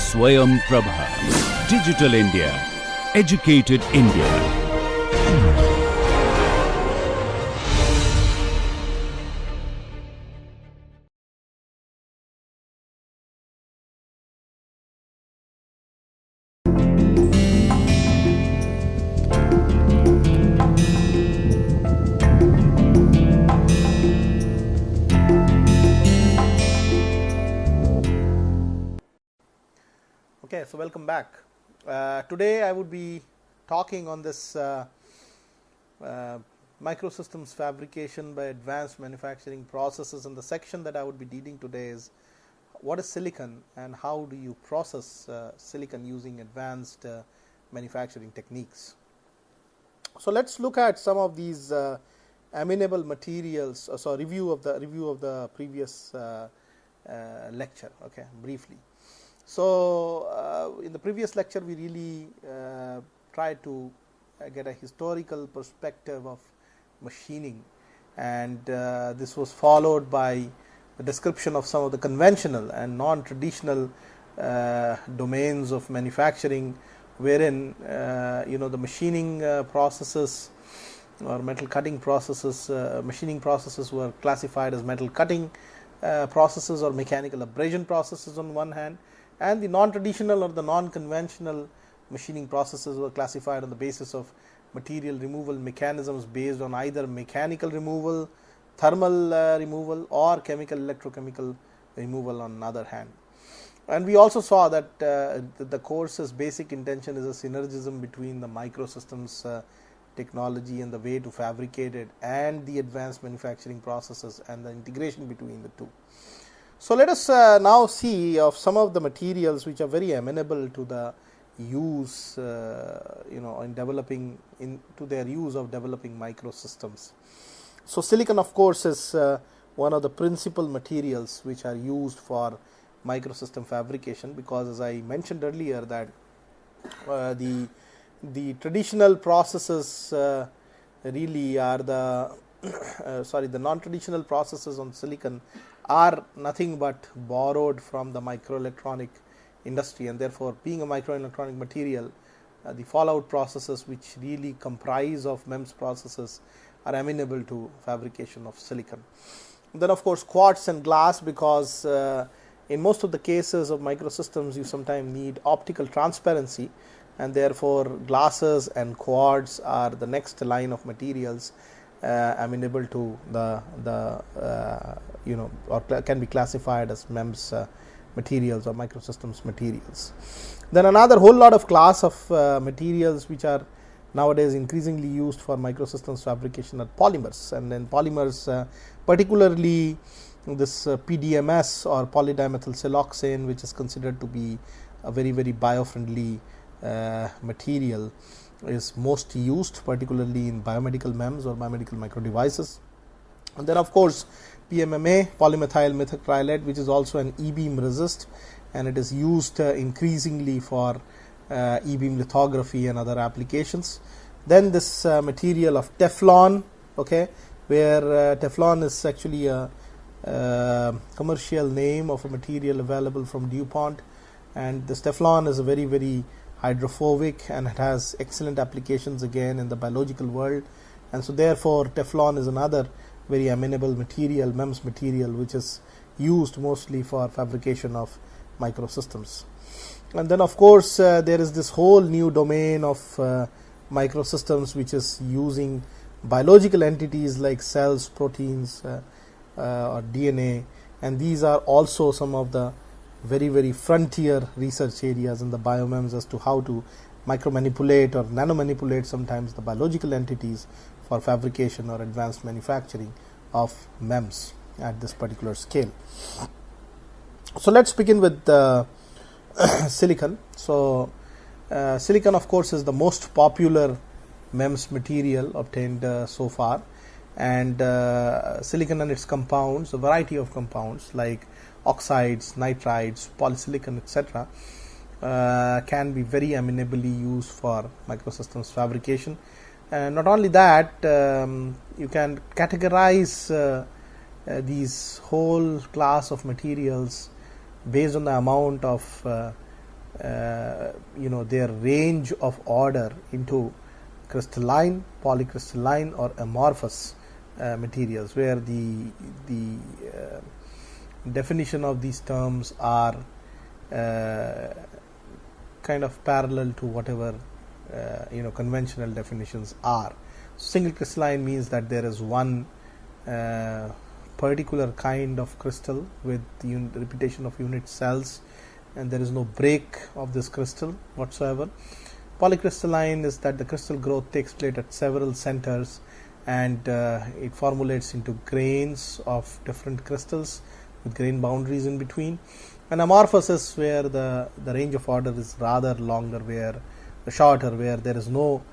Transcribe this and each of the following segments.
Swayam Prabha. Digital India. Educated India. Okay, so welcome back. Today I would be talking on this microsystems fabrication by advanced manufacturing processes, and the section that I would be dealing today is what is silicon and how do you process silicon using advanced manufacturing techniques. So let's look at some of these amenable materials. So review of the previous lecture. Okay, briefly. So in the previous lecture we really tried to get a historical perspective of machining, and this was followed by the description of some of the conventional and non-traditional domains of manufacturing, wherein the machining processes or metal cutting processes, machining processes were classified as metal cutting processes or mechanical abrasion processes on one hand, and the non-traditional or the non-conventional machining processes were classified on the basis of material removal mechanisms based on either mechanical removal, thermal removal, or chemical electrochemical removal on the other hand. And we also saw that the course's basic intention is a synergism between the microsystems technology and the way to fabricate it and the advanced manufacturing processes and the integration between the two. So let us now see of some of the materials which are very amenable to the use, in developing into their use of developing microsystems. So silicon, of course, is one of the principal materials which are used for microsystem fabrication, because as I mentioned earlier that the traditional processes really are the the non-traditional processes on silicon are nothing but borrowed from the microelectronic industry, and therefore being a microelectronic material, the fallout processes which really comprise of MEMS processes are amenable to fabrication of silicon. Then of course quartz and glass, because in most of the cases of microsystems you sometimes need optical transparency, and therefore glasses and quartz are the next line of materials amenable to or can be classified as MEMS materials or microsystems materials. Then another whole lot of class of materials which are nowadays increasingly used for microsystems fabrication are polymers, and then polymers particularly this PDMS or polydimethyl siloxane, which is considered to be a very biofriendly material, is most used particularly in biomedical MEMS or biomedical micro devices. And then of course PMMA, polymethyl methacrylate, which is also an e-beam resist, and it is used increasingly for e-beam lithography and other applications. Then this material of Teflon, okay, where Teflon is actually a commercial name of a material available from DuPont, and this Teflon is a very hydrophobic, and it has excellent applications again in the biological world, and so therefore Teflon is another very amenable material, MEMS material, which is used mostly for fabrication of microsystems. And then of course there is this whole new domain of microsystems which is using biological entities like cells, proteins, or DNA, and these are also some of the very frontier research areas in the biomems as to how to micromanipulate or nanomanipulate sometimes the biological entities for fabrication or advanced manufacturing of MEMS at this particular scale. So let's begin with silicon. So silicon of course is the most popular MEMS material obtained so far, and silicon and its compounds, a variety of compounds like oxides, nitrides, polysilicon, etc., can be very amenably used for microsystems fabrication. And not only that, you can categorize these whole class of materials based on the amount of their range of order into crystalline, polycrystalline or amorphous materials, where the definition of these terms are kind of parallel to whatever conventional definitions are. Single crystalline means that there is one particular kind of crystal with the repetition of unit cells, and there is no break of this crystal whatsoever. Polycrystalline is that the crystal growth takes place at several centers, and it formulates into grains of different crystals with grain boundaries in between. And amorphous is where the range of order is rather shorter, where there is no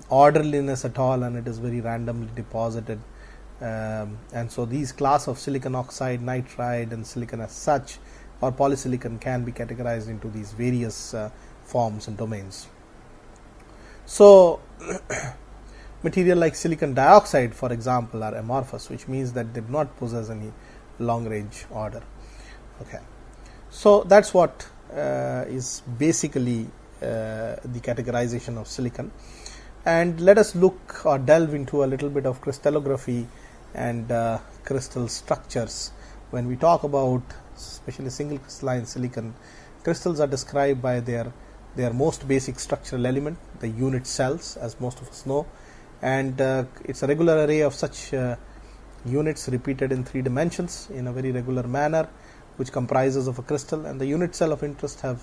orderliness at all, and it is very randomly deposited. And so these class of silicon oxide, nitride and silicon as such, or polysilicon, can be categorized into these various forms and domains. So material like silicon dioxide, for example, are amorphous, which means that they do not possess any long range order. Okay, so that's what is basically the categorization of silicon. And let us look or delve into a little bit of crystallography and crystal structures. When we talk about especially single crystalline silicon, crystals are described by their most basic structural element, the unit cells, as most of us know, and it's a regular array of such units repeated in 3 dimensions in a very regular manner, which comprises of a crystal. And the unit cell of interest have,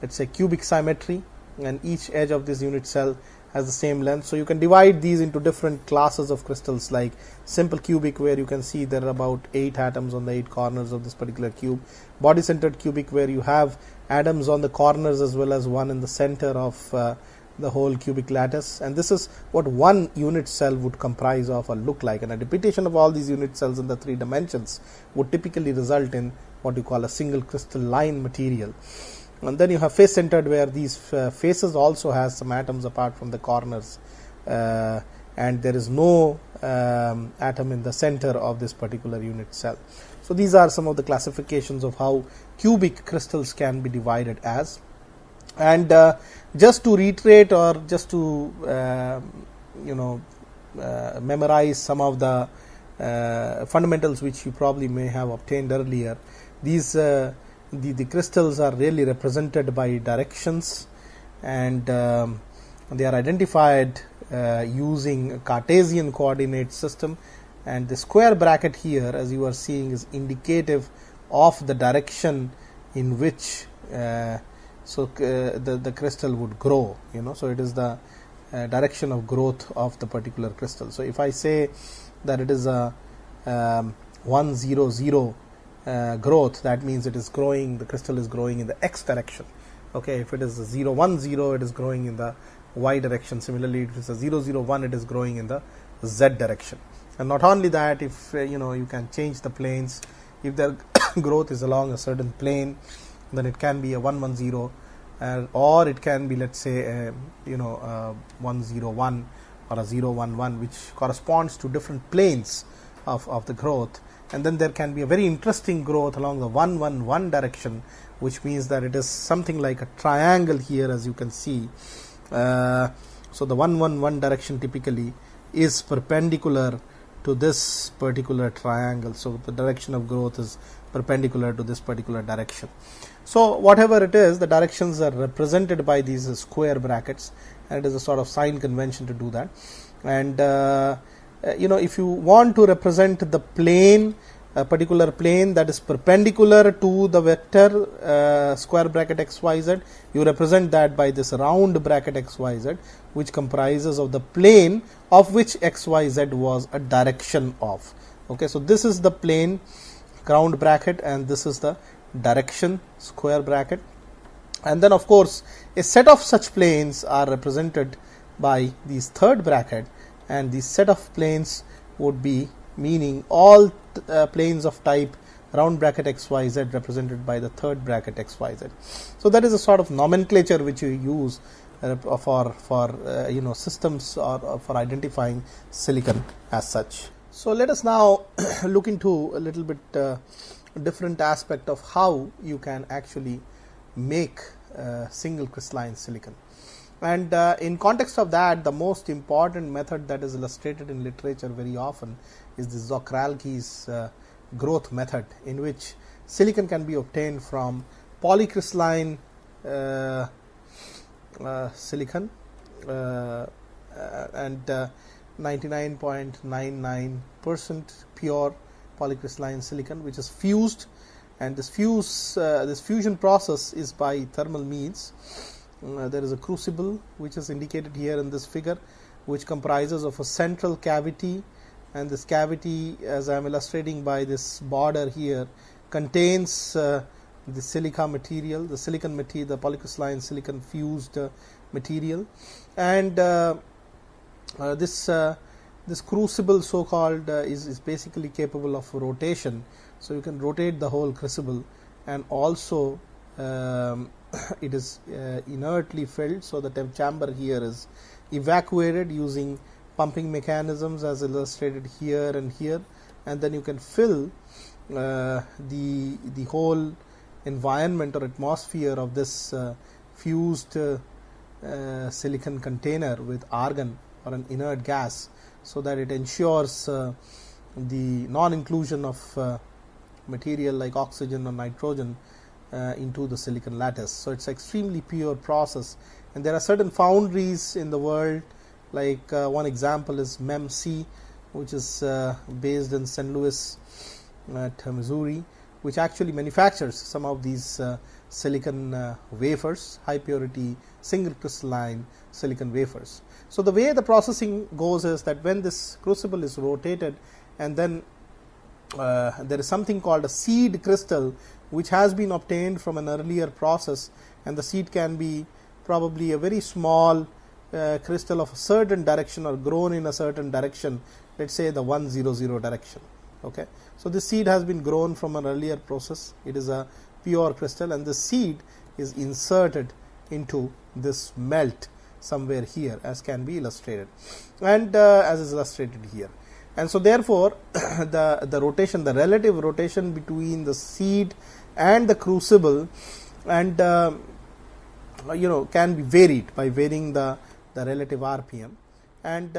let's say, cubic symmetry, and each edge of this unit cell has the same length. So you can divide these into different classes of crystals, like simple cubic, where you can see there are about 8 atoms on the 8 corners of this particular cube. Body centered cubic, where you have atoms on the corners as well as one in the center of the whole cubic lattice. And this is what one unit cell would comprise of or look like. And a repetition of all these unit cells in the 3 dimensions would typically result in what you call a single crystalline material. And then you have face centered, where these faces also has some atoms apart from the corners, and there is no atom in the center of this particular unit cell. So these are some of the classifications of how cubic crystals can be divided as. And just to reiterate, or just to memorize some of the fundamentals which you probably may have obtained earlier, these the crystals are really represented by directions, and they are identified using a Cartesian coordinate system. And the square bracket here, as you are seeing, is indicative of the direction in which the crystal would grow. So it is the direction of growth of the particular crystal. So if I say that it is a 1 0 0 growth, that means it is growing, the crystal is growing in the x direction. Okay, if it is a 0 1 0, it is growing in the y direction. Similarly, if it is a 0 0 1, it is growing in the z direction. And not only that, if you can change the planes. If the growth is along a certain plane, then it can be a 1 1 0, or it can be, let's say, 1 0 1 or a 0 1 1, which corresponds to different planes of the growth. And then there can be a very interesting growth along the 1 1 1 direction, which means that it is something like a triangle here, as you can see. So the 1 1 1 direction typically is perpendicular to this particular triangle. So the direction of growth is perpendicular to this particular direction. So whatever it is, the directions are represented by these square brackets, and it is a sort of sign convention to do that. And if you want to represent the plane, a particular plane that is perpendicular to the vector square bracket xyz, you represent that by this round bracket xyz, which comprises of the plane of which xyz was a direction of. Okay, so this is the plane round bracket, and this is the direction square bracket. And then of course a set of such planes are represented by these third bracket, and the set of planes would be meaning all planes of type round bracket xyz represented by the third bracket xyz. So that is a sort of nomenclature which you use for systems or for identifying silicon as such. So let us now look into a little bit different aspect of how you can actually make single crystalline silicon. And in context of that, the most important method that is illustrated in literature very often is the Czochralski's growth method, in which silicon can be obtained from polycrystalline silicon and 99.99% pure polycrystalline silicon, which is fused, and this fusion process is by thermal means. There is a crucible which is indicated here in this figure, which comprises of a central cavity, and this cavity, as I am illustrating by this border here, contains the silica material, the silicon material, the polycrystalline silicon fused material, and this crucible, so called, is basically capable of rotation. So you can rotate the whole crucible, and also it is inertly filled, so the temp chamber here is evacuated using pumping mechanisms as illustrated here and here, and then you can fill the whole environment or atmosphere of this fused silicon container with argon or an inert gas, so that it ensures the non-inclusion of material like oxygen or nitrogen into the silicon lattice. So it's extremely pure process, and there are certain foundries in the world, like one example is MEMC, which is based in St. Louis at Missouri, which actually manufactures some of these silicon wafers, high purity single crystalline silicon wafers. So the way the processing goes is that when this crucible is rotated, and then there is something called a seed crystal which has been obtained from an earlier process, and the seed can be probably a very small crystal of a certain direction or grown in a certain direction, let's say the 100 direction. Okay, so this seed has been grown from an earlier process. It is a pure crystal, and the seed is inserted into this melt somewhere here, as can be illustrated, and as is illustrated here. And so therefore the rotation, the relative rotation between the seed and the crucible, and can be varied by varying the relative RPM. And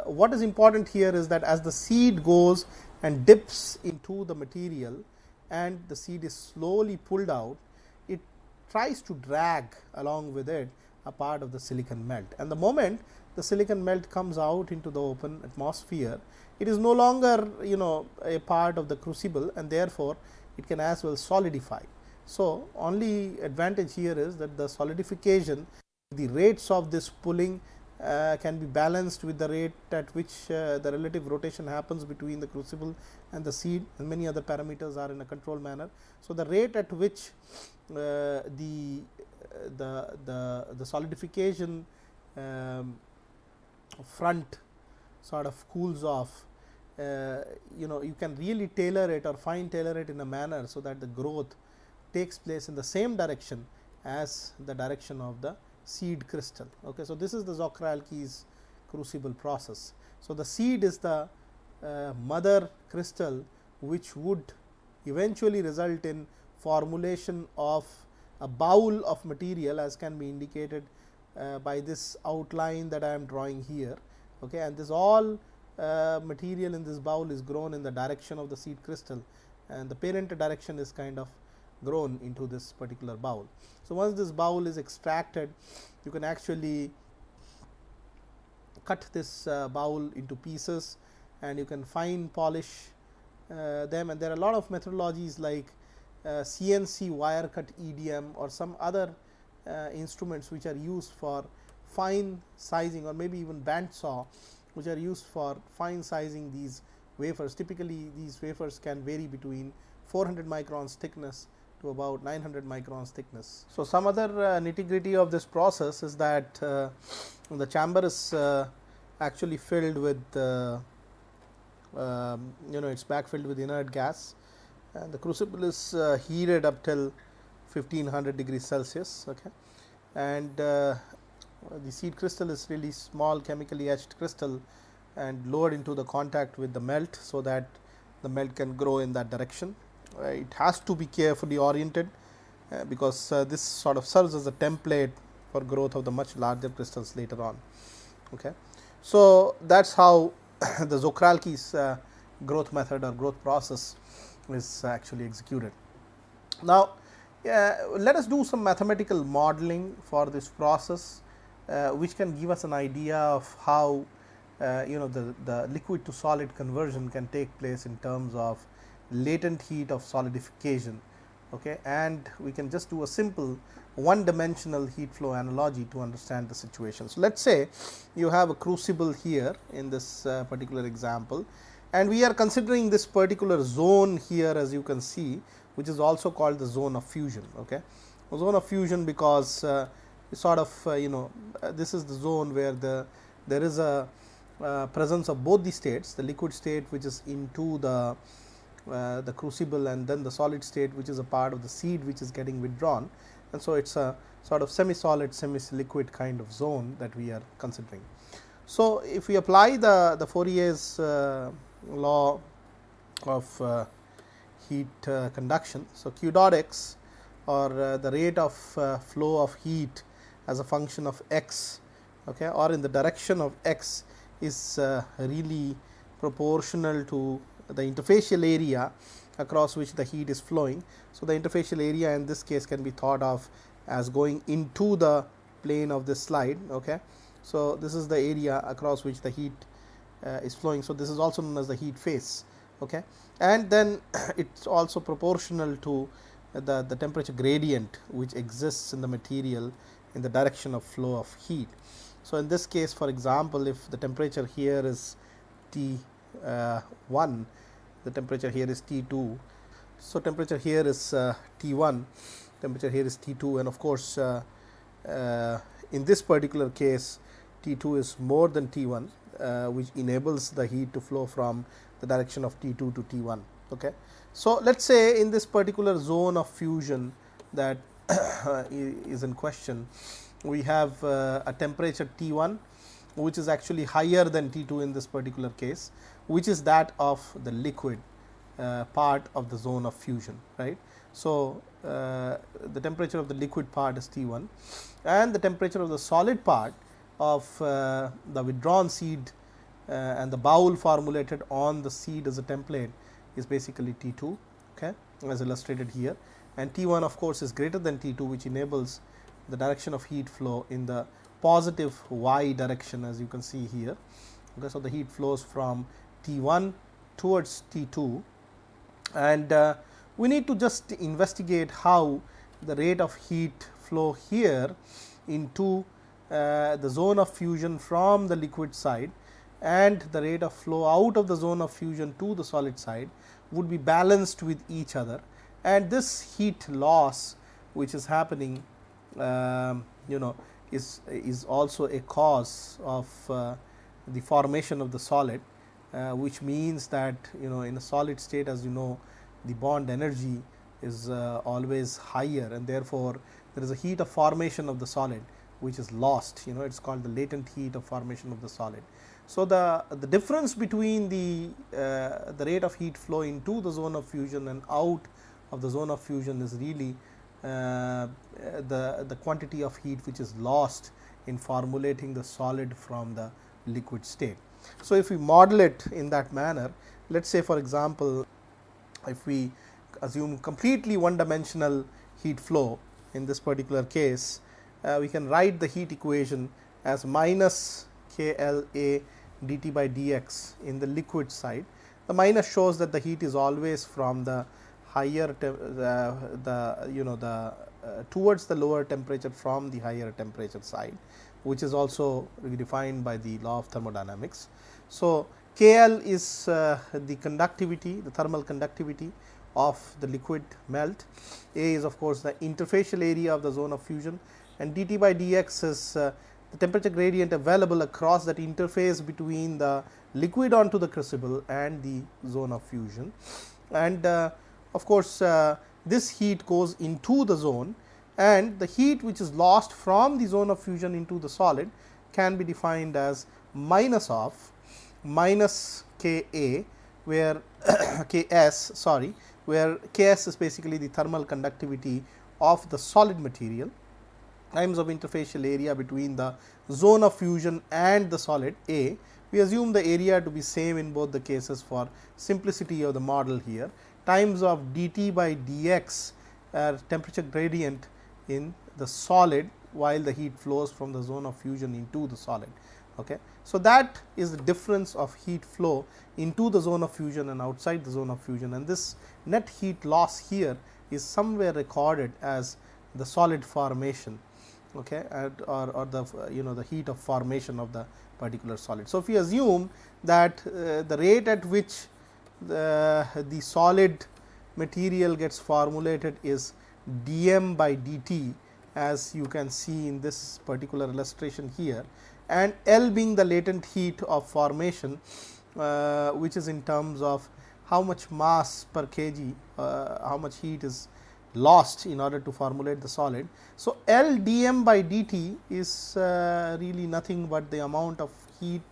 what is important here is that as the seed goes and dips into the material, and the seed is slowly pulled out, it tries to drag along with it a part of the silicon melt. And the moment the silicon melt comes out into the open atmosphere, it is no longer a part of the crucible, and therefore it can as well solidify. So only advantage here is that the solidification, the rates of this pulling can be balanced with the rate at which the relative rotation happens between the crucible and the seed, and many other parameters are in a controlled manner. So the rate at which the solidification front sort of cools off, you can really tailor it or fine tailor it in a manner so that the growth takes place in the same direction as the direction of the seed crystal. Okay, so this is the Czochralski's crucible process. So the seed is the mother crystal, which would eventually result in formulation of a bowl of material, as can be indicated by this outline that I am drawing here. Okay, and this all material in this bowl is grown in the direction of the seed crystal, and the parent direction is kind of grown into this particular bowl. So once this bowl is extracted, you can actually cut this bowl into pieces, and you can fine polish them, and there are a lot of methodologies like CNC wire cut EDM or some other instruments which are used for fine sizing, or maybe even band saw, which are used for fine sizing these wafers. Typically these wafers can vary between 400 microns thickness to about 900 microns thickness. So some other nitty-gritty of this process is that the chamber is actually filled with it's backfilled with inert gas, and the crucible is heated up till 1500 degrees Celsius. Okay, and the seed crystal is really small chemically etched crystal, and lowered into the contact with the melt, so that the melt can grow in that direction. It has to be carefully oriented because this sort of serves as a template for growth of the much larger crystals later on. Okay. So, that is how the Czochralski's growth method or growth process is actually executed. Now, let us do some mathematical modeling for this process, which can give us an idea of how the liquid to solid conversion can take place in terms of latent heat of solidification. Okay, and we can just do a simple one dimensional heat flow analogy to understand the situation. So, let us say you have a crucible here in this particular example, and we are considering this particular zone here, as you can see, which is also called the zone of fusion. Okay, a zone of fusion because sort of this is the zone where there is a presence of both the states, the liquid state which is into the crucible, and then the solid state which is a part of the seed which is getting withdrawn, and so it is a sort of semi solid semi liquid kind of zone that we are considering. So, if we apply the Fourier's law of heat conduction, so Q dot x, or the rate of flow of heat as a function of x, okay, or in the direction of x, is really proportional to the interfacial area across which the heat is flowing. So, the interfacial area in this case can be thought of as going into the plane of this slide. Okay. So, this is the area across which the heat is flowing. So, this is also known as the heat face. Okay. And then it is also proportional to the temperature gradient which exists in the material in the direction of flow of heat. So, in this case, for example, if the temperature here is T1, the temperature here is T2. So, temperature here is T1, temperature here is T2, and of course, in this particular case T2 is more than T1, which enables the heat to flow from the direction of T2 to T1. Okay. So, let us say in this particular zone of fusion that is in question, we have a temperature T1 which is actually higher than T2 in this particular case, which is that of the liquid part of the zone of fusion, right. So, the temperature of the liquid part is T1, and the temperature of the solid part of the withdrawn seed and the bowl formulated on the seed as a template is basically T2, okay, as illustrated here, and T1 of course is greater than T2, which enables the direction of heat flow in the positive y direction, as you can see here. Okay, so, the heat flows from T1 towards T2, and we need to just investigate how the rate of heat flow here into the zone of fusion from the liquid side and the rate of flow out of the zone of fusion to the solid side would be balanced with each other, and this heat loss which is happening is also a cause of the formation of the solid, which means that in a solid state, as you know, the bond energy is always higher, and therefore, there is a heat of formation of the solid which is lost. It is called the latent heat of formation of the solid. So, the difference between the rate of heat flow into the zone of fusion and out of the zone of fusion is really the quantity of heat which is lost in formulating the solid from the liquid state. So, if we model it in that manner, let us say for example, if we assume completely one dimensional heat flow in this particular case, we can write the heat equation as minus KLA dt by dx in the liquid side. The minus shows that the heat is always from the higher towards the lower temperature from the higher temperature side, which is also defined by the law of thermodynamics. So, KL is the conductivity, the thermal conductivity of the liquid melt. A is of course the interfacial area of the zone of fusion, and dt by dx is the temperature gradient available across that interface between the liquid onto the crucible and the zone of fusion. And of course, this heat goes into the zone, and the heat which is lost from the zone of fusion into the solid can be defined as minus of minus Ka, where Ks, where Ks is basically the thermal conductivity of the solid material times of interfacial area between the zone of fusion and the solid A. We assume the area to be same in both the cases for simplicity of the model here, times of dt by dx temperature gradient in the solid while the heat flows from the zone of fusion into the solid. Okay. So, that is the difference of heat flow into the zone of fusion and outside the zone of fusion, and this net heat loss here is somewhere recorded as the solid formation, okay, or the the heat of formation of the particular solid. So, if we assume that the rate at which the solid material gets formulated is dm by dt, as you can see in this particular illustration here, and L being the latent heat of formation, which is in terms of how much mass per kg, how much heat is lost in order to formulate the solid. So, L dm by dt is really nothing but the amount of heat,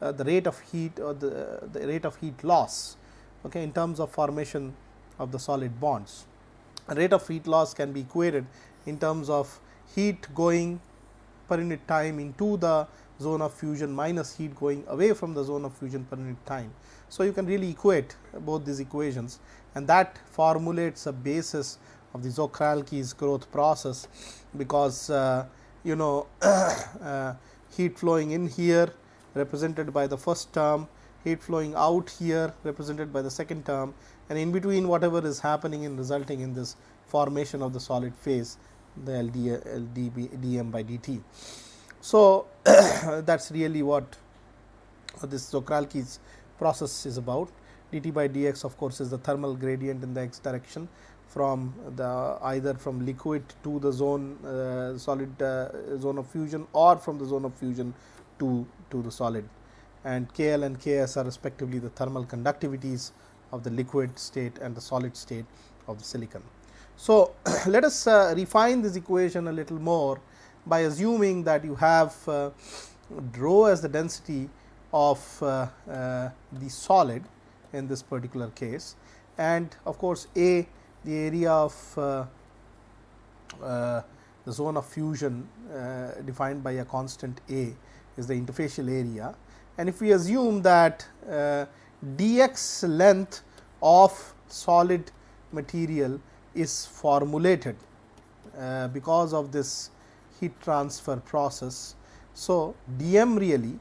the rate of heat, or the rate of heat loss, okay, in terms of formation of the solid bonds. Rate of heat loss can be equated in terms of heat going per unit time into the zone of fusion minus heat going away from the zone of fusion per unit time. So, you can really equate both these equations, and that formulates a basis of the Czochralski's growth process, because heat flowing in here represented by the first term, heat flowing out here represented by the second term, and in between whatever is happening in resulting in this formation of the solid phase, the dm by dt. So, that is really what this Czochralski's process is about. dt by dx, of course, is the thermal gradient in the x direction from the either from liquid to the zone solid zone of fusion, or from the zone of fusion to the solid, and Kl and Ks are respectively the thermal conductivities of the liquid state and the solid state of the silicon. So, let us refine this equation a little more by assuming that you have rho as the density of the solid in this particular case, and of course, A, the area of the zone of fusion defined by a constant A is the interfacial area, and if we assume that dx length of solid material is formulated because of this heat transfer process. So, dm really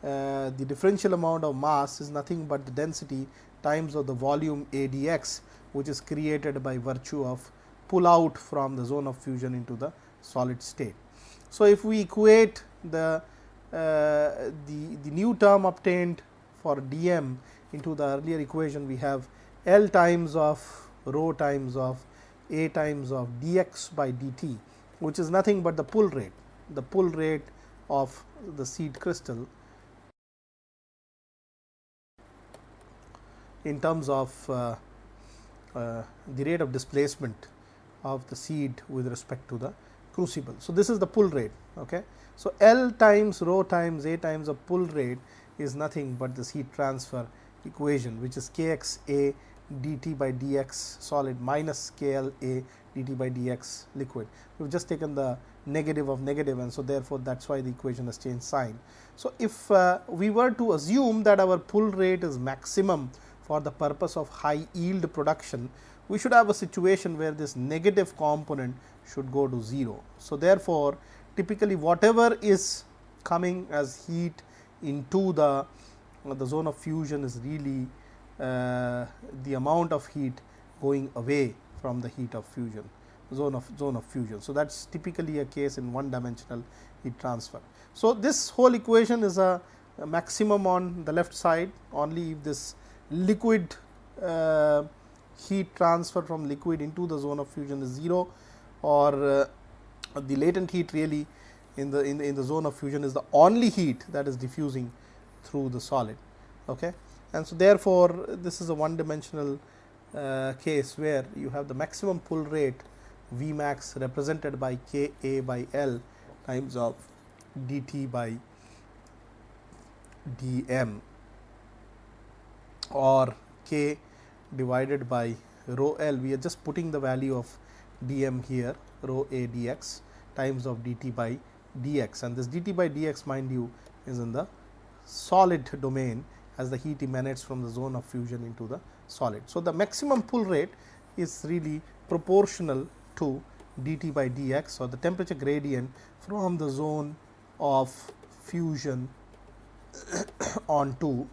the differential amount of mass is nothing but the density times of the volume A dx, which is created by virtue of pull out from the zone of fusion into the solid state. So, if we equate the new term obtained for dm into the earlier equation, we have L times of rho times of A times of dx by dt, which is nothing but the pull rate of the seed crystal in terms of the rate of displacement of the seed with respect to the crucible. So, this is the pull rate. Okay. So, L times rho times A times of pull rate is nothing but this heat transfer equation, which is kx A dt by dx solid minus kl A dt by dx liquid. We have just taken the negative of negative, and so therefore, that is why the equation has changed sign. So, if we were to assume that our pull rate is maximum for the purpose of high yield production, we should have a situation where this negative component should go to 0. So, therefore, typically whatever is coming as heat into the zone of fusion is really the amount of heat going away from the heat of fusion, zone of fusion. So, that is typically a case in one dimensional heat transfer. So, this whole equation is a maximum on the left side only if this liquid heat transfer from liquid into the zone of fusion is 0, or the latent heat really in the zone of fusion is the only heat that is diffusing through the solid. Okay. And so, therefore, this is a one dimensional case where you have the maximum pull rate V max represented by K A by L times of dt by dm, or K divided by rho L. We are just putting the value of dm here, rho a dx times of dt by dx, and this dt by dx, mind you, is in the solid domain as the heat emanates from the zone of fusion into the solid. So, the maximum pull rate is really proportional to dt by dx, or the temperature gradient from the zone of fusion onto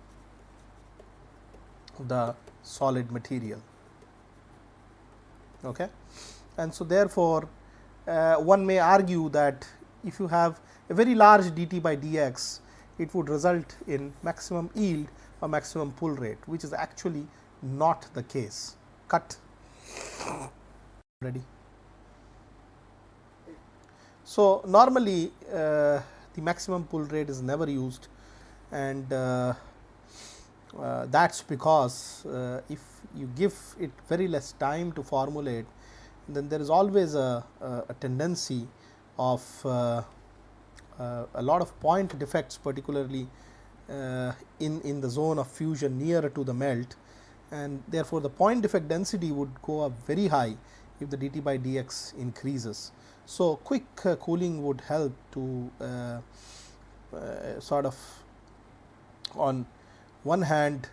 the solid material. Okay. And so, therefore, one may argue that if you have a very large dt by dx, it would result in maximum yield or maximum pull rate, which is actually not the case. Cut. Ready. So, normally the maximum pull rate is never used, and that is because if you give it very less time to formulate, then there is always a tendency of a lot of point defects, particularly in the zone of fusion nearer to the melt, and therefore, the point defect density would go up very high if the dt by dx increases. So, quick cooling would help to sort of, on one hand,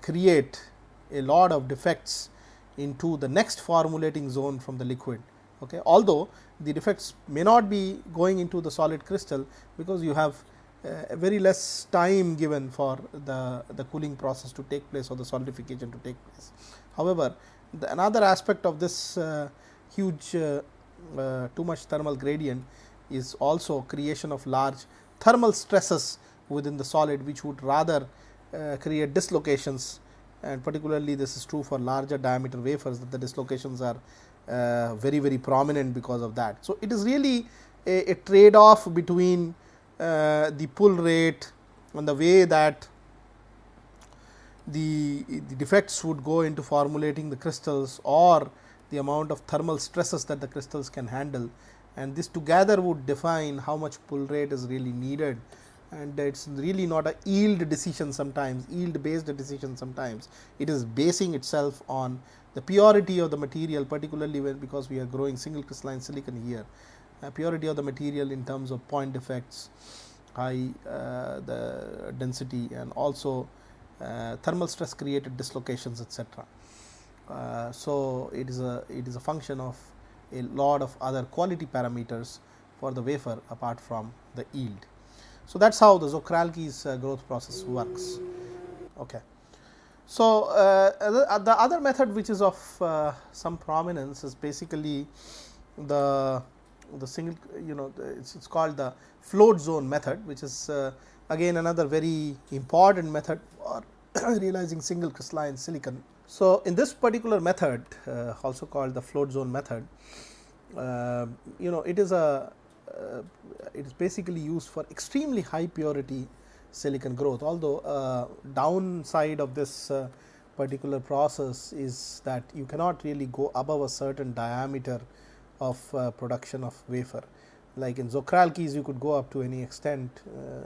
create a lot of defects into the next formulating zone from the liquid. Okay. Although the defects may not be going into the solid crystal, because you have very less time given for the cooling process to take place or the solidification to take place. However, another aspect of this huge too much thermal gradient is also creation of large thermal stresses within the solid, which would rather create dislocations, and particularly this is true for larger diameter wafers, that the dislocations are very prominent because of that. So, it is really a trade off between the pull rate and the way that the defects would go into formulating the crystals, or the amount of thermal stresses that the crystals can handle, and this together would define how much pull rate is really needed. And it is really not a yield decision sometimes, yield based decision sometimes. It is basing itself on the purity of the material, particularly because we are growing single crystalline silicon here. Purity of the material in terms of point defects, high the density, and also thermal stress created dislocations, etc. So, it is a function of a lot of other quality parameters for the wafer apart from the yield. So, that is how the Czochralski's growth process works. Okay. So, the other method which is of some prominence is basically the single, it's called the float zone method, which is again another very important method for realizing single crystalline silicon. So, in this particular method, also called the float zone method, it is basically used for extremely high purity silicon growth, although downside of this particular process is that you cannot really go above a certain diameter of production of wafer. Like in Czochralski's, you could go up to any extent,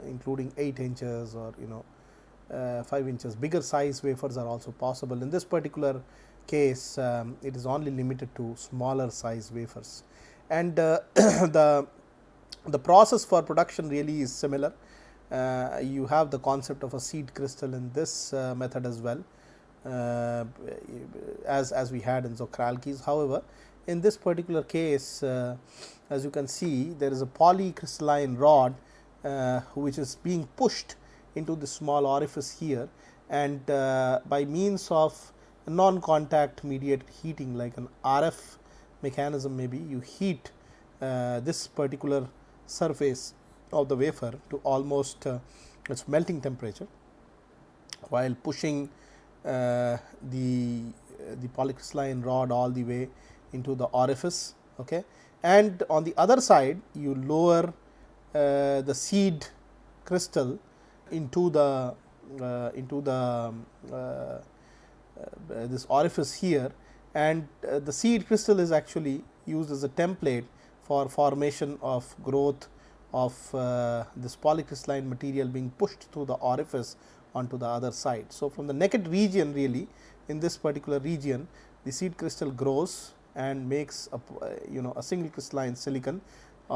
including 8 inches or 5 inches. Bigger size wafers are also possible. In this particular case, it is only limited to smaller size wafers, and the process for production really is similar. You have the concept of a seed crystal in this method as well, as we had in Czochralski's. However, in this particular case, as you can see, there is a polycrystalline rod which is being pushed into the small orifice here, and by means of non-contact mediated heating, like an RF mechanism, maybe you heat this particular surface of the wafer to almost its melting temperature, while pushing the polycrystalline rod all the way into the orifice. Okay. And on the other side, you lower the seed crystal into the this orifice here, and the seed crystal is actually used as a template for formation of growth of this polycrystalline material being pushed through the orifice onto the other side. So, from the naked region, really in this particular region, the seed crystal grows, and makes a single crystalline silicon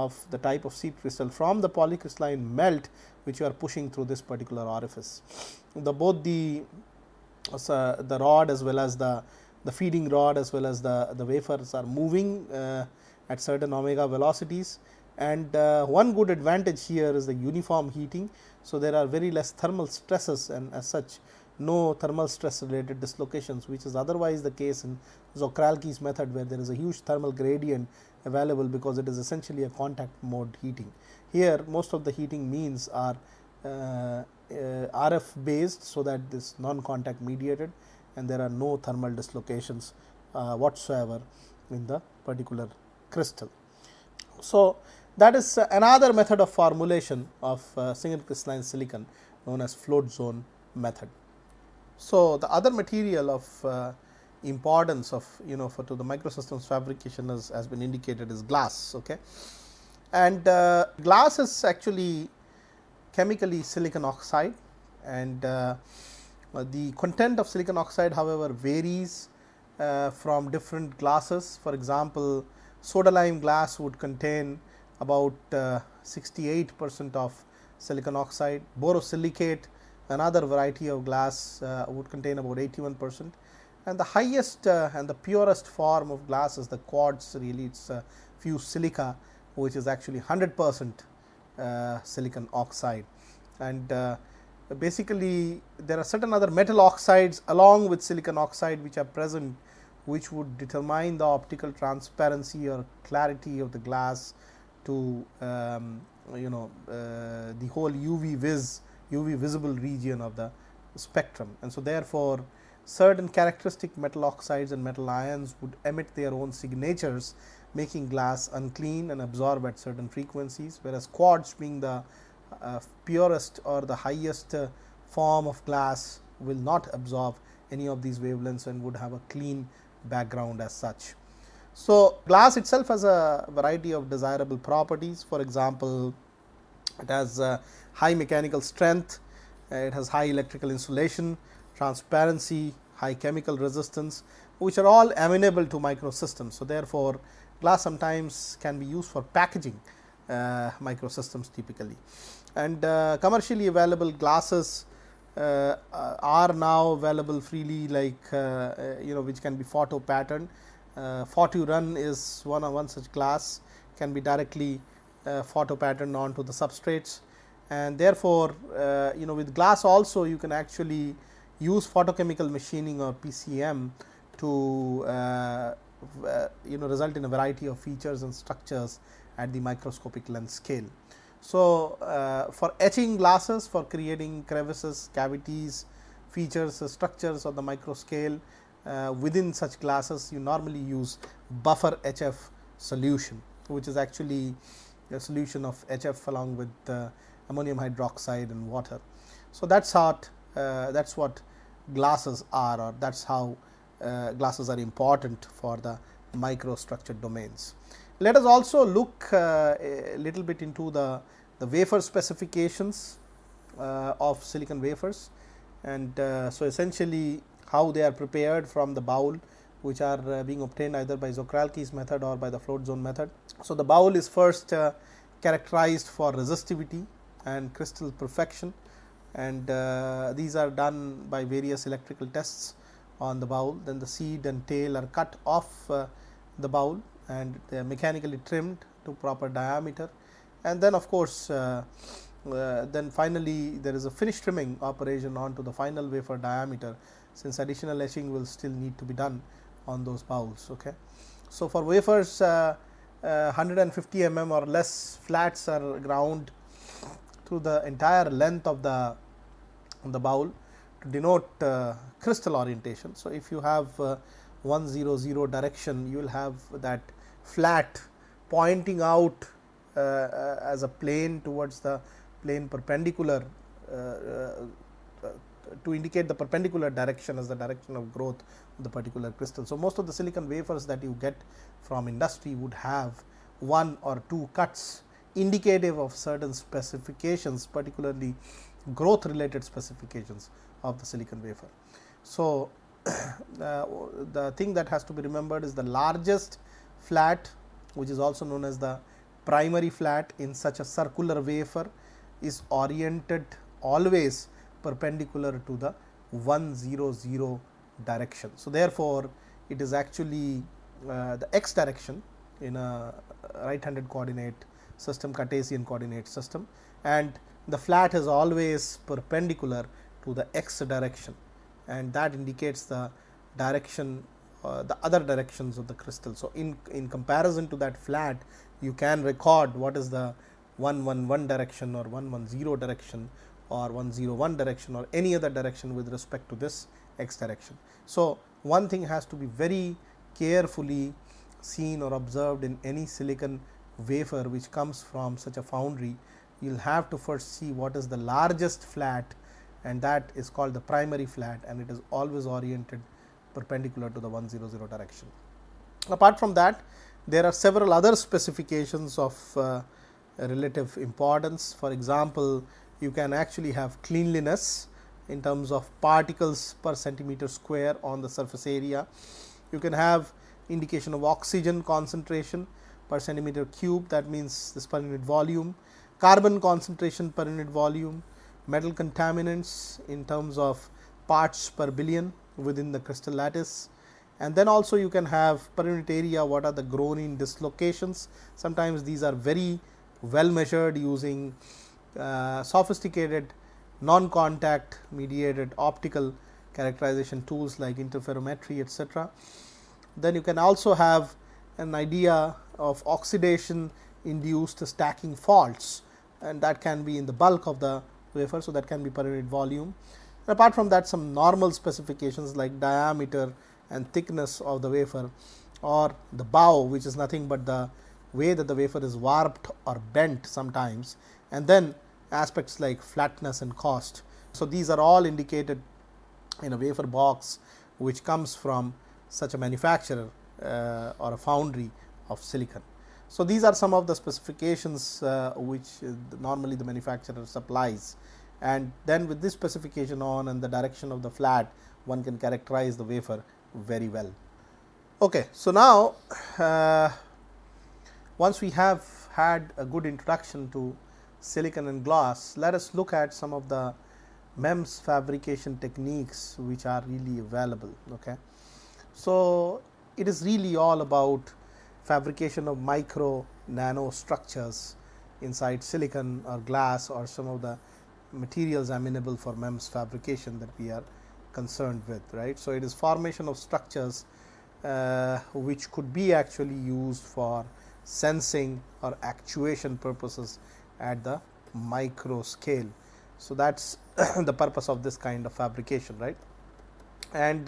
of the type of seed crystal from the polycrystalline melt which you are pushing through this particular orifice. Both the rod as well as the feeding rod as well as the wafers are moving at certain omega velocities, and one good advantage here is the uniform heating. So, there are very less thermal stresses, and as such no thermal stress related dislocations, which is otherwise the case in Czochralski's method, where there is a huge thermal gradient available because it is essentially a contact mode heating. Here most of the heating means are RF based, so that this non-contact mediated, and there are no thermal dislocations whatsoever in the particular crystal. So, that is another method of formulation of single crystalline silicon known as float zone method. So, the other material of importance of to the microsystems fabrication has been indicated is glass. Okay, and glass is actually chemically silicon oxide, and the content of silicon oxide however varies from different glasses. For example, soda lime glass would contain about 68% of silicon oxide. Borosilicate, another variety of glass, would contain about 81%, and the highest and the purest form of glass is the quartz. Really, it's fused silica, which is actually 100% silicon oxide. And basically there are certain other metal oxides along with silicon oxide which are present, which would determine the optical transparency or clarity of the glass to the whole UV visible region of the spectrum. And so therefore certain characteristic metal oxides and metal ions would emit their own signatures, making glass unclean and absorb at certain frequencies, whereas quartz, being the purest or the highest form of glass, will not absorb any of these wavelengths and would have a clean background as such. So, glass itself has a variety of desirable properties. For example, it has high mechanical strength, it has high electrical insulation, transparency, high chemical resistance, which are all amenable to microsystems. So, therefore, glass sometimes can be used for packaging microsystems typically. And commercially available glasses are now available freely, like which can be photo patterned. Photo run is one such glass, can be directly photo patterned onto the substrates, and therefore with glass also you can actually use photochemical machining or PCM to result in a variety of features and structures at the microscopic length scale. So, for etching glasses, for creating crevices, cavities, features, structures on the micro scale within such glasses, you normally use buffer HF solution, which is actually a solution of HF along with ammonium hydroxide and water. So, that is what glasses are, or that is how glasses are important for the microstructured domains. Let us also look a little bit into the wafer specifications of silicon wafers, and so essentially how they are prepared from the bowl, which are being obtained either by Czochralski's method or by the float zone method. So, the bowl is first characterized for resistivity and crystal perfection, and these are done by various electrical tests on the bowl. Then the seed and tail are cut off the bowl and they are mechanically trimmed to proper diameter, and then of course then finally there is a finish trimming operation onto the final wafer diameter, since additional etching will still need to be done on those bowls. Okay. So, for wafers 150 mm or less, flats are ground through the entire length of the bowl to denote crystal orientation. So, if you have 100 direction, you will have that flat pointing out as a plane towards the plane perpendicular to indicate the perpendicular direction as the direction of growth of the particular crystal. So, most of the silicon wafers that you get from industry would have one or two cuts indicative of certain specifications, particularly growth related specifications of the silicon wafer. So, the thing that has to be remembered is the largest flat, which is also known as the primary flat in such a circular wafer, is oriented always perpendicular to the 100 direction. So, therefore, it is actually the x direction in a right handed coordinate system, Cartesian coordinate system, and the flat is always perpendicular to the x direction, and that indicates the direction, the other directions of the crystal. So, in comparison to that flat, you can record what is the 111 direction or 110 direction or 101 direction or any other direction with respect to this x direction. So, one thing has to be very carefully seen or observed in any silicon wafer which comes from such a foundry. You will have to first see what is the largest flat, and that is called the primary flat, and it is always oriented perpendicular to the 100 direction. Apart from that, there are several other specifications of relative importance. For example, you can actually have cleanliness in terms of particles per centimeter square on the surface area. You can have indication of oxygen concentration per centimeter cube, that means this per unit volume, carbon concentration per unit volume, metal contaminants in terms of parts per billion within the crystal lattice, and then also you can have per unit area what are the grown-in dislocations. Sometimes these are very well measured using sophisticated non-contact mediated optical characterization tools like interferometry, etc. Then you can also have an idea of oxidation induced stacking faults, and that can be in the bulk of the wafer. So, that can be per unit volume. And apart from that, some normal specifications like diameter and thickness of the wafer, or the bow, which is nothing but the way that the wafer is warped or bent sometimes, and then aspects like flatness and cost. So, these are all indicated in a wafer box which comes from such a manufacturer or a foundry of silicon. So, these are some of the specifications which normally the manufacturer supplies, and then with this specification on and the direction of the flat, one can characterize the wafer very well. Okay, so now once we have had a good introduction to silicon and glass, let us look at some of the MEMS fabrication techniques which are really available. Okay. So, it is really all about fabrication of micro nano structures inside silicon or glass or some of the materials amenable for MEMS fabrication that we are concerned with, right. So, it is formation of structures which could be actually used for sensing or actuation purposes at the micro scale. So, that is the purpose of this kind of fabrication, right. And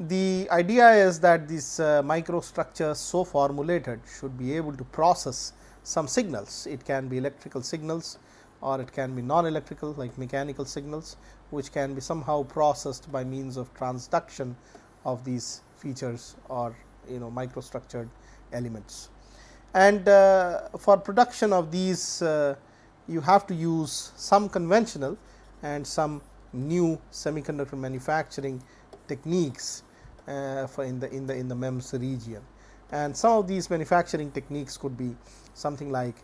the idea is that these microstructures so formulated should be able to process some signals. It can be electrical signals or it can be non-electrical like mechanical signals, which can be somehow processed by means of transduction of these features or microstructured elements. And for production of these you have to use some conventional and some new semiconductor manufacturing techniques for in the MEMS region. And some of these manufacturing techniques could be something like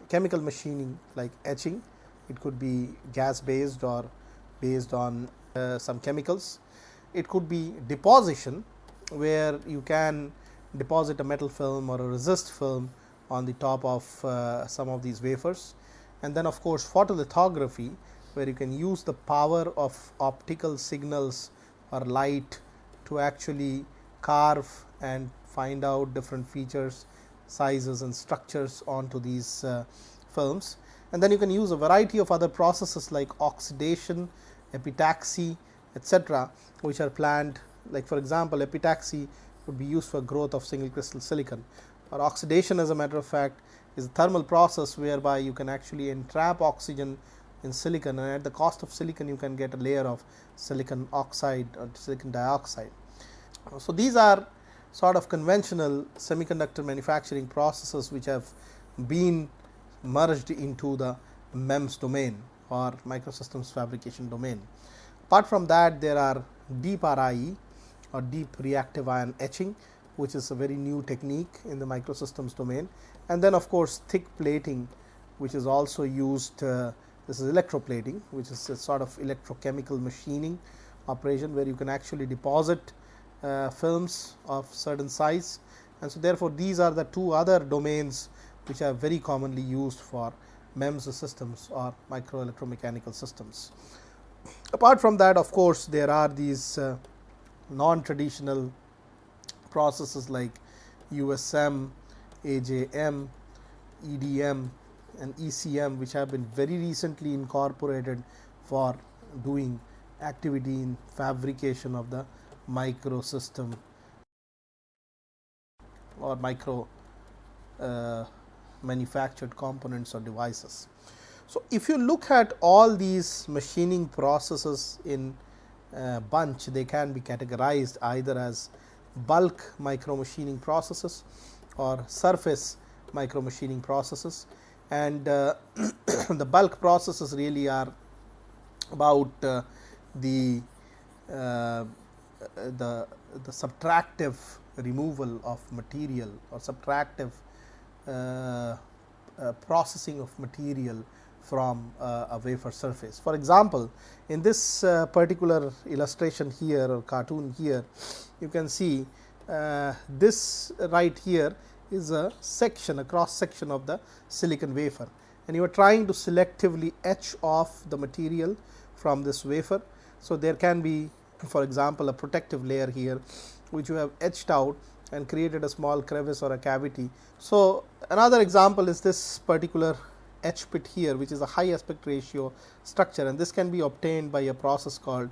chemical machining like etching, it could be gas based or based on some chemicals. It could be deposition, where you can deposit a metal film or a resist film on the top of some of these wafers. And then of course photolithography, where you can use the power of optical signals or light to actually carve and find out different features, sizes and structures onto these films. And then you can use a variety of other processes like oxidation, epitaxy, etc., which are planned. Like for example, epitaxy would be used for growth of single crystal silicon, or oxidation, as a matter of fact, is a thermal process whereby you can actually entrap oxygen in silicon, and at the cost of silicon you can get a layer of silicon oxide or silicon dioxide. So, these are sort of conventional semiconductor manufacturing processes which have been merged into the MEMS domain or microsystems fabrication domain. Apart from that, there are deep RIE or deep reactive ion etching, which is a very new technique in the microsystems domain, and then of course thick plating, which is also used. This is electroplating, which is a sort of electrochemical machining operation where you can actually deposit films of certain size, and so therefore these are the two other domains which are very commonly used for MEMS systems or micro electromechanical systems. Apart from that, of course, there are these non-traditional processes like USM, AJM, EDM and ECM, which have been very recently incorporated for doing activity in fabrication of the microsystem or micro manufactured components or devices. So, if you look at all these machining processes in bunch, they can be categorized either as bulk micro machining processes or surface micro machining processes, and the bulk processes really are about the subtractive removal of material or subtractive processing of material from a wafer surface. For example, in this particular illustration here or cartoon here, you can see this right here is a section, a cross section of the silicon wafer, and you are trying to selectively etch off the material from this wafer. So, there can be, for example, a protective layer here which you have etched out and created a small crevice or a cavity. So, another example is this particular etch pit here, which is a high aspect ratio structure, and this can be obtained by a process called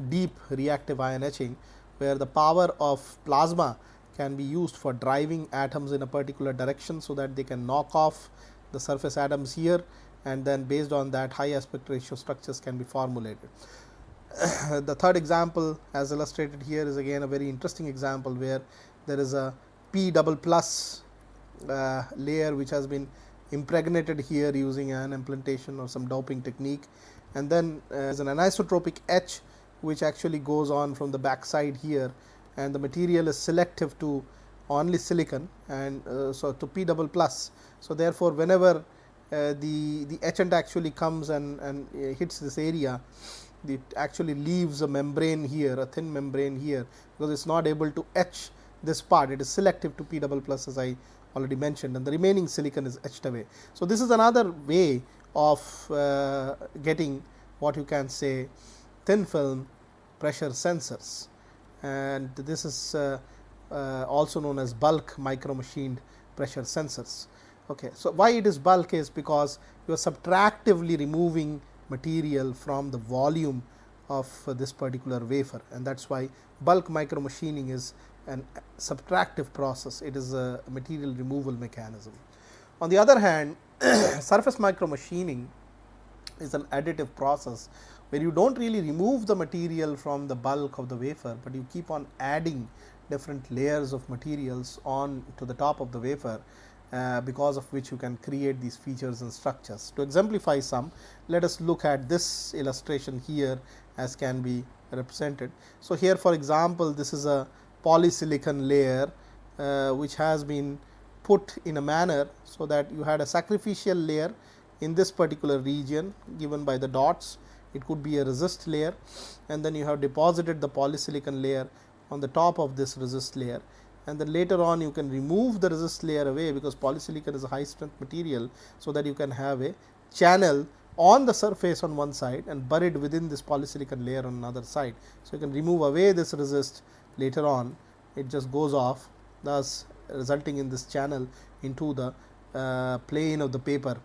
deep reactive ion etching, where the power of plasma can be used for driving atoms in a particular direction so that they can knock off the surface atoms here, and then based on that high aspect ratio structures can be formulated. The third example as illustrated here is again a very interesting example where there is a P double plus layer which has been impregnated here using an implantation or some doping technique, and then is an anisotropic etch which actually goes on from the back side here, and the material is selective to only silicon and so to P double plus. So, therefore, whenever the etchant actually comes and hits this area, it actually leaves a membrane here, a thin membrane here, because it is not able to etch this part. It is selective to P double plus, as I already mentioned, and the remaining silicon is etched away. So, this is another way of getting what you can say thin film pressure sensors, and this is also known as bulk micro machined pressure sensors. Okay. So, why it is bulk is because you are subtractively removing material from the volume of this particular wafer, and that is why bulk micro machining is an subtractive process. It is a material removal mechanism. On the other hand, surface micro machining is an additive process where you do not really remove the material from the bulk of the wafer, but you keep on adding different layers of materials on to the top of the wafer, because of which you can create these features and structures. To exemplify some, let us look at this illustration here as can be represented. So, here for example, this is a polysilicon layer which has been put in a manner so that you had a sacrificial layer in this particular region given by the dots. It could be a resist layer, and then you have deposited the polysilicon layer on the top of this resist layer, and then later on you can remove the resist layer away because polysilicon is a high strength material, so that you can have a channel on the surface on one side and buried within this polysilicon layer on another side. So, you can remove away this resist, later on it just goes off, thus resulting in this channel into the plane of the paper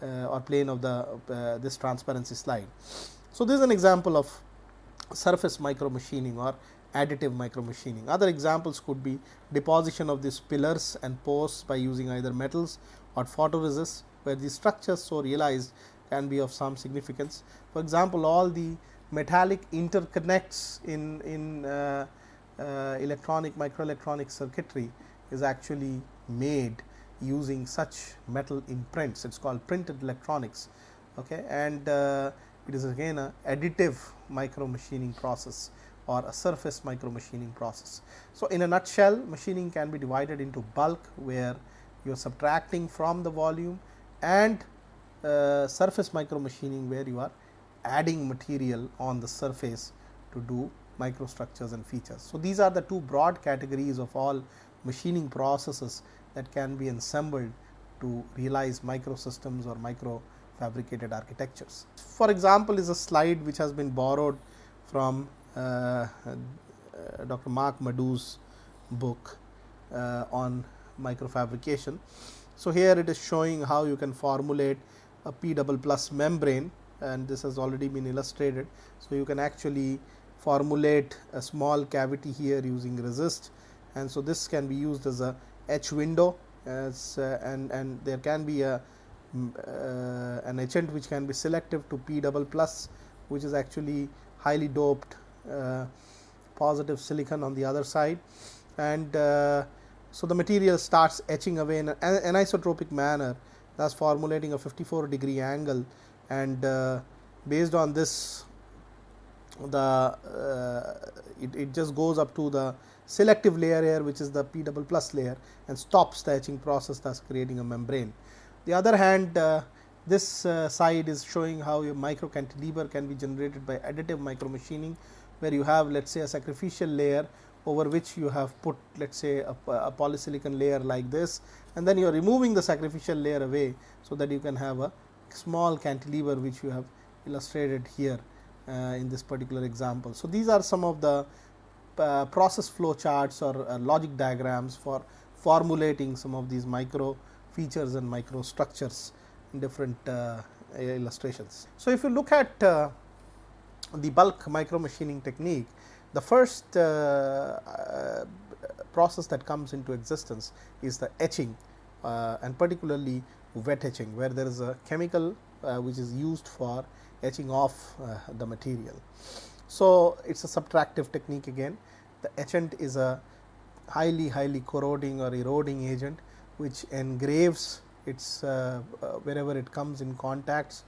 or plane of the this transparency slide. So, this is an example of surface micro machining or additive micro machining. Other examples could be deposition of these pillars and posts by using either metals or photoresist, where the structures so realized can be of some significance. For example, all the metallic interconnects in electronic microelectronic circuitry is actually made using such metal imprints. It is called printed electronics, okay, and it is again a additive micro machining process or a surface micromachining process. So, in a nutshell, machining can be divided into bulk, where you are subtracting from the volume, and surface micromachining, where you are adding material on the surface to do microstructures and features. So, these are the two broad categories of all machining processes that can be assembled to realize microsystems or micro fabricated architectures. For example, is a slide which has been borrowed from Dr. Mark Madou's book on microfabrication. So, here it is showing how you can formulate a P double plus membrane, and this has already been illustrated. So, you can actually formulate a small cavity here using resist, and so this can be used as a etch window, as and there can be a an etchant which can be selective to P double plus, which is actually highly doped positive silicon on the other side, and so the material starts etching away in an anisotropic manner, thus formulating a 54-degree angle, and based on this it just goes up to the selective layer here, which is the P double plus layer, and stops the etching process, thus creating a membrane. The other hand, this side is showing how your micro cantilever can be generated by additive micromachining, where you have, let us say, a sacrificial layer over which you have put, let us say, a polysilicon layer like this, and then you are removing the sacrificial layer away, so that you can have a small cantilever which you have illustrated here in this particular example. So, these are some of the process flow charts or logic diagrams for formulating some of these micro features and micro structures in different illustrations. So, if you look at the bulk micromachining technique, the first process that comes into existence is the etching, and particularly wet etching, where there is a chemical which is used for etching off the material. So, it is a subtractive technique again. The etchant is a highly corroding or eroding agent, which engraves its wherever it comes in contact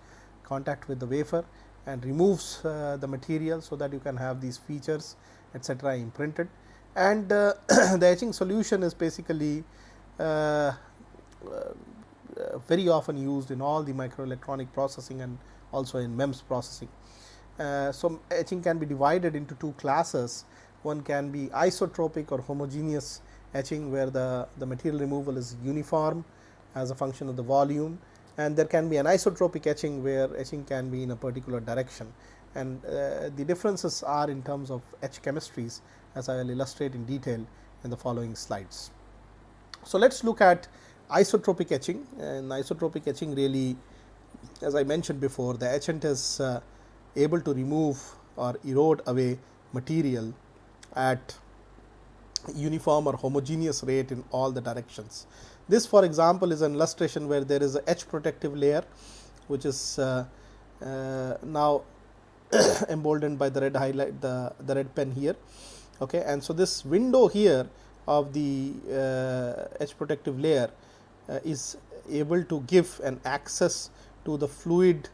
with the wafer, and removes the material, so that you can have these features, etc., imprinted. And the etching solution is basically very often used in all the microelectronic processing and also in MEMS processing. So, etching can be divided into two classes. One can be isotropic or homogeneous etching, where the material removal is uniform as a function of the volume, and there can be an isotropic etching, where etching can be in a particular direction, and the differences are in terms of etch chemistries, as I will illustrate in detail in the following slides. So, let us look at isotropic etching. And isotropic etching, really, as I mentioned before, the etchant is able to remove or erode away material at uniform or homogeneous rate in all the directions. This, for example, is an illustration where there is a etch protective layer, which is now emboldened by the red highlight, the red pen here. Okay, and so this window here of the etch protective layer is able to give an access to the fluid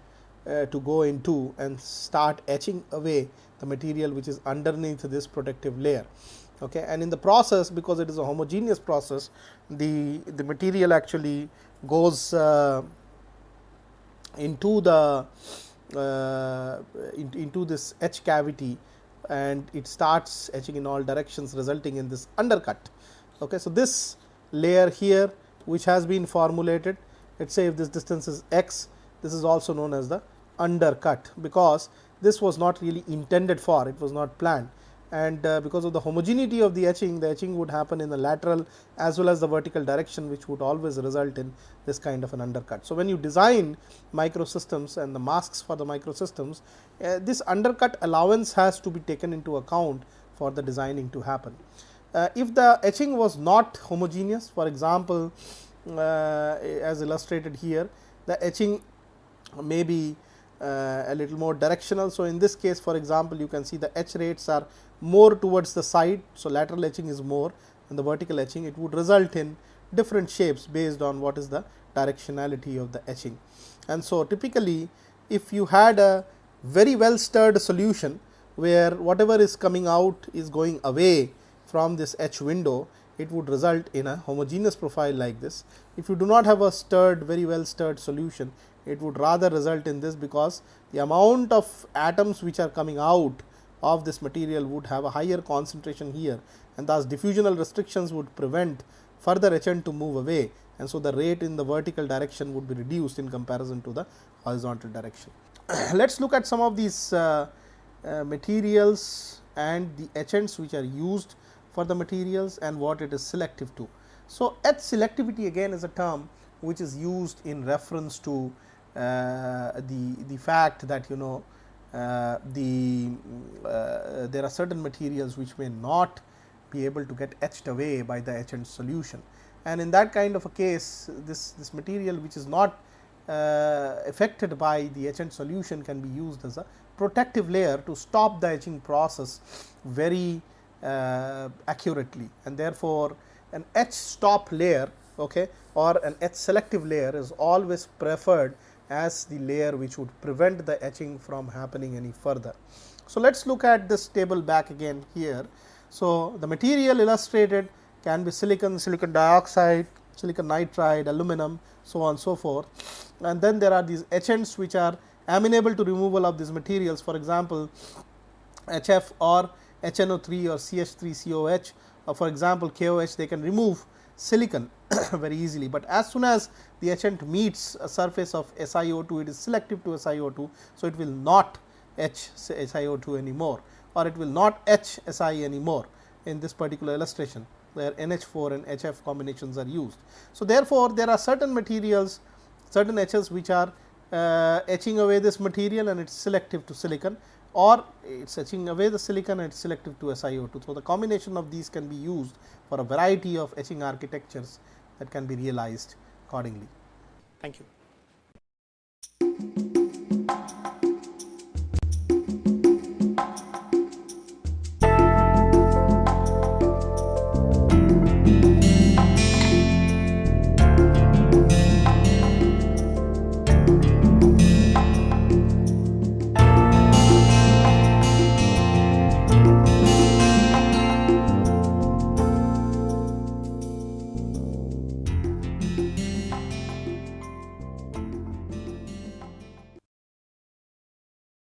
to go into and start etching away the material which is underneath this protective layer. Okay, and in the process, because it is a homogeneous process, the material actually goes into the into this etch cavity, and it starts etching in all directions, resulting in this undercut. Okay, so this layer here, which has been formulated, let us say if this distance is x, this is also known as the undercut, because this was not really intended for, it was not planned, and because of the homogeneity of the etching would happen in the lateral as well as the vertical direction, which would always result in this kind of an undercut. So, when you design microsystems and the masks for the microsystems, this undercut allowance has to be taken into account for the designing to happen. If the etching was not homogeneous, for example, as illustrated here, the etching may be a little more directional. So, in this case, for example, you can see the etch rates are more towards the side. So, lateral etching is more and the vertical etching, it would result in different shapes based on what is the directionality of the etching. And so, typically if you had a very well stirred solution where whatever is coming out is going away from this etch window, it would result in a homogeneous profile like this. If you do not have a stirred, very well stirred solution, it would rather result in this, because the amount of atoms which are coming out of this material would have a higher concentration here, and thus diffusional restrictions would prevent further etchant to move away, and so the rate in the vertical direction would be reduced in comparison to the horizontal direction. Let us look at some of these materials and the etchants which are used for the materials and what it is selective to. So, etch selectivity again is a term which is used in reference to the fact that there are certain materials which may not be able to get etched away by the etchant solution, and in that kind of a case, this material which is not affected by the etchant solution can be used as a protective layer to stop the etching process very accurately, and therefore, an etch stop layer, or an etch selective layer is always preferred as the layer which would prevent the etching from happening any further. So, let us look at this table back again here. So, the material illustrated can be silicon, silicon dioxide, silicon nitride, aluminum, so on and so forth, and then there are these etchants which are amenable to removal of these materials. For example, HF or HNO3 or CH3COH, or for example, KOH, they can remove silicon very easily, but as soon as the etchant meets a surface of SiO2, it is selective to SiO2. So, it will not etch SiO2 anymore, or it will not etch Si anymore in this particular illustration, where NH4 and HF combinations are used. So, therefore, there are certain materials, certain etchers which are etching away this material and it is selective to silicon, or it is etching away the silicon and it is selective to SiO2. So, the combination of these can be used for a variety of etching architectures that can be realized accordingly. Thank you.